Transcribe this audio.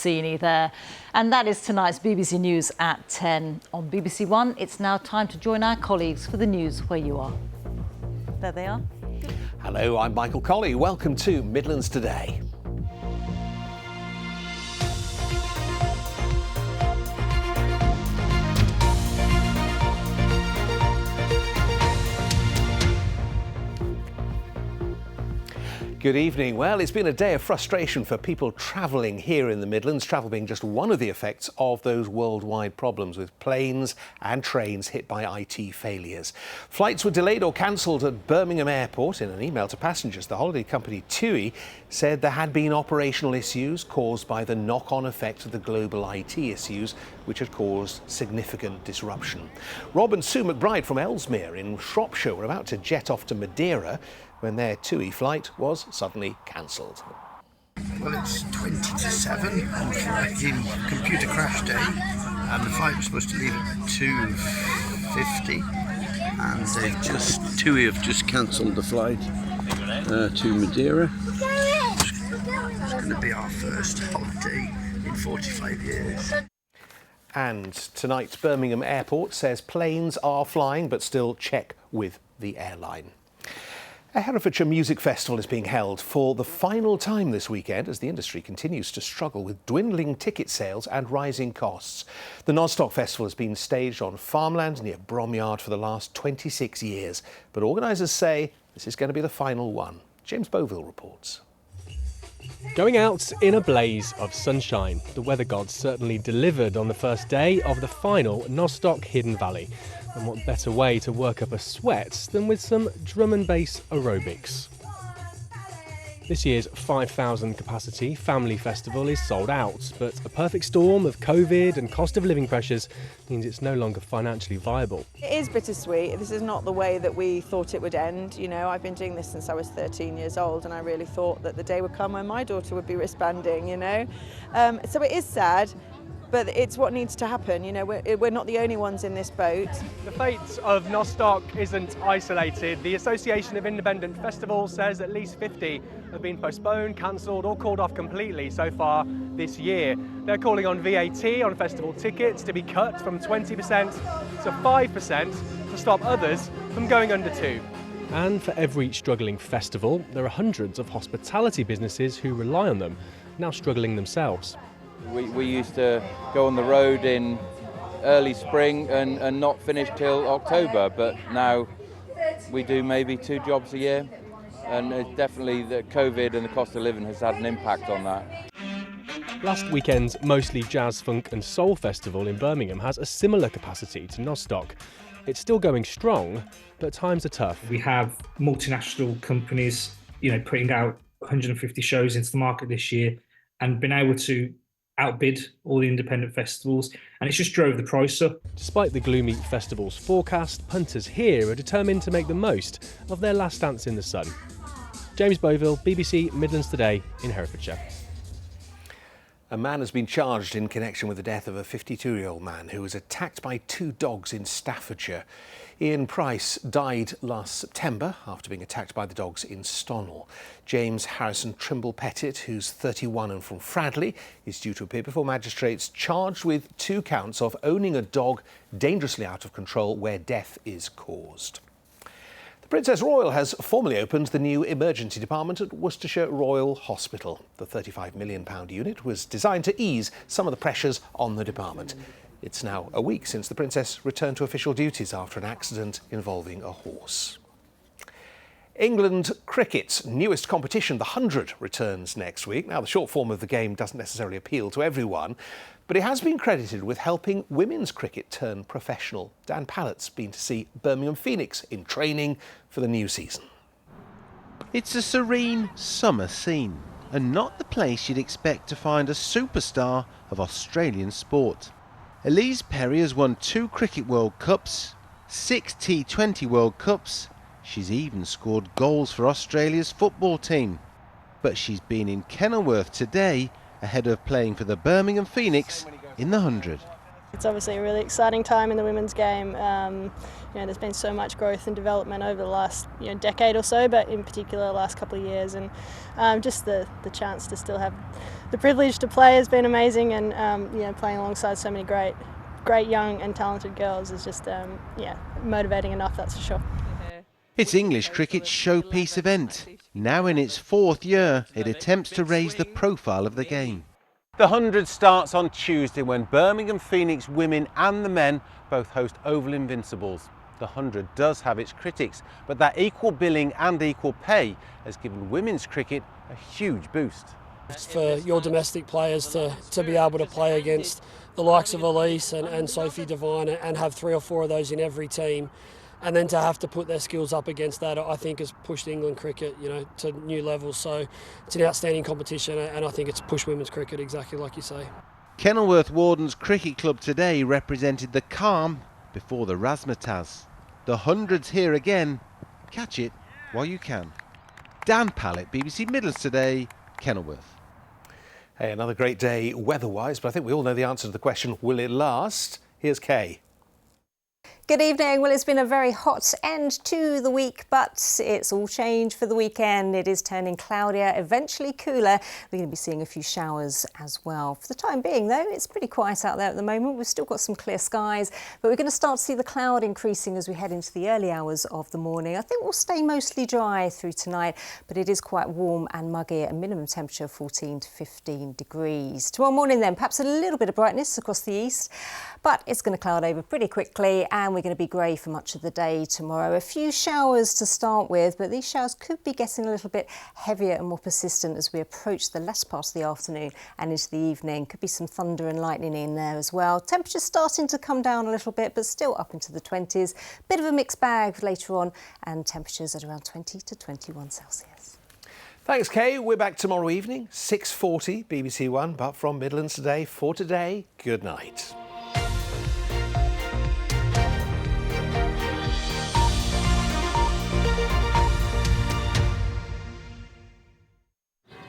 Rossini there. And that is tonight's BBC News at 10. On BBC One, it's now time to join our colleagues for the news where you are. There they are. Hello, I'm Michael Colley. Welcome to Midlands Today. Good evening. Well, it's been a day of frustration for people travelling here in the Midlands, travel being just one of the effects of those worldwide problems with planes and trains hit by IT failures. Flights were delayed or cancelled at Birmingham Airport. In an email to passengers, the holiday company TUI said there had been operational issues caused by the knock-on effect of the global IT issues, which had caused significant disruption. Rob and Sue McBride from Ellesmere in Shropshire were about to jet off to Madeira when their TUI flight was suddenly cancelled. Well, it's 20 to 7 on Friday, computer crash day, and the flight was supposed to leave at 2:50, and TUI have just cancelled the flight to Madeira. It's going to be our first holiday in 45 years. And tonight, Birmingham Airport says planes are flying, but still check with the airline. A Herefordshire Music Festival is being held for the final time this weekend as the industry continues to struggle with dwindling ticket sales and rising costs. The Nostock Festival has been staged on farmland near Bromyard for the last 26 years, but organisers say this is going to be the final one. James Boville reports. Going out in a blaze of sunshine, the weather gods certainly delivered on the first day of the final Nostock Hidden Valley. And what better way to work up a sweat than with some drum and bass aerobics. This year's 5,000 capacity family festival is sold out, but a perfect storm of COVID and cost of living pressures means it's no longer financially viable. It is bittersweet. This is not the way that we thought it would end. You know, I've been doing this since I was 13 years old, and I really thought that the day would come when my daughter would be wristbanding, you know. So it is sad. But it's what needs to happen, you know, we're not the only ones in this boat. The fate of Nostock isn't isolated. The Association of Independent Festivals says at least 50 have been postponed, cancelled or called off completely so far this year. They're calling on VAT on festival tickets to be cut from 20% to 5% to stop others from going under 2%. And for every struggling festival, there are hundreds of hospitality businesses who rely on them, now struggling themselves. We used to go on the road in early spring and not finish till October, but now we do maybe 2 jobs a year, and it's definitely the COVID and the cost of living has had an impact on that. Last weekend's mostly jazz, funk and soul festival in Birmingham has a similar capacity to Nostock. It's still going strong, but times are tough. We have multinational companies, you know, putting out 150 shows into the market this year and been able to outbid all the independent festivals, and it's just drove the price up. Despite the gloomy festival's forecast, punters here are determined to make the most of their last dance in the sun. James Boville, BBC Midlands Today in Herefordshire. A man has been charged in connection with the death of a 52-year-old man who was attacked by 2 dogs in Staffordshire. Ian Price died last September after being attacked by the dogs in Stonell. James Harrison Trimble Pettit, who's 31 and from Fradley, is due to appear before magistrates charged with 2 counts of owning a dog dangerously out of control where death is caused. The Princess Royal has formally opened the new emergency department at Worcestershire Royal Hospital. The £35 million unit was designed to ease some of the pressures on the department. It's now a week since the Princess returned to official duties after an accident involving a horse. England cricket's newest competition, the 100, returns next week. Now, the short form of the game doesn't necessarily appeal to everyone, but it has been credited with helping women's cricket turn professional. Dan Pallett's been to see Birmingham Phoenix in training for the new season. It's a serene summer scene, and not the place you'd expect to find a superstar of Australian sport. Elise Perry has won 2 Cricket World Cups, 6 T20 World Cups. She's even scored goals for Australia's football team. But she's been in Kenilworth today ahead of playing for the Birmingham Phoenix in the 100. It's obviously a really exciting time in the women's game. There's been so much growth and development over the last decade or so, but in particular the last couple of years, and just the chance to still have the privilege to play has been amazing, and playing alongside so many great young and talented girls is just motivating enough, that's for sure. It's English cricket's showpiece event. Now in its 4th year, it attempts to raise the profile of the game. The 100 starts on Tuesday when Birmingham Phoenix women and the men both host Oval Invincibles. The 100 does have its critics, but that equal billing and equal pay has given women's cricket a huge boost. For your domestic players to be able to play against the likes of Elise and Sophie Devine and have 3 or 4 of those in every team, and then to have to put their skills up against that, I think has pushed England cricket, to new levels. So it's an outstanding competition, and I think it's pushed women's cricket exactly like you say. Kenilworth Wardens Cricket Club today represented the calm before the razzmatazz. The 100's here again. Catch it while you can. Dan Pallett, BBC Midlands Today, Kenilworth. Hey, another great day weather-wise, but I think we all know the answer to the question, will it last? Here's Kay. Good evening. Well, it's been a very hot end to the week, but it's all changed for the weekend. It is turning cloudier, eventually cooler. We're going to be seeing a few showers as well. For the time being, though, it's pretty quiet out there at the moment. We've still got some clear skies, but we're going to start to see the cloud increasing as we head into the early hours of the morning. I think we'll stay mostly dry through tonight, but it is quite warm and muggy at a minimum temperature of 14 to 15 degrees. Tomorrow morning, then, perhaps a little bit of brightness across the east, but it's going to cloud over pretty quickly, and we're going to be grey for much of the day tomorrow. A few showers to start with, but these showers could be getting a little bit heavier and more persistent as we approach the last part of the afternoon and into the evening. Could be some thunder and lightning in there as well. Temperatures starting to come down a little bit, but still up into the 20s. Bit of a mixed bag later on, and temperatures at around 20 to 21 Celsius. Thanks, Kay. We're back tomorrow evening, 6:40 BBC One, but from Midlands Today for today, good night.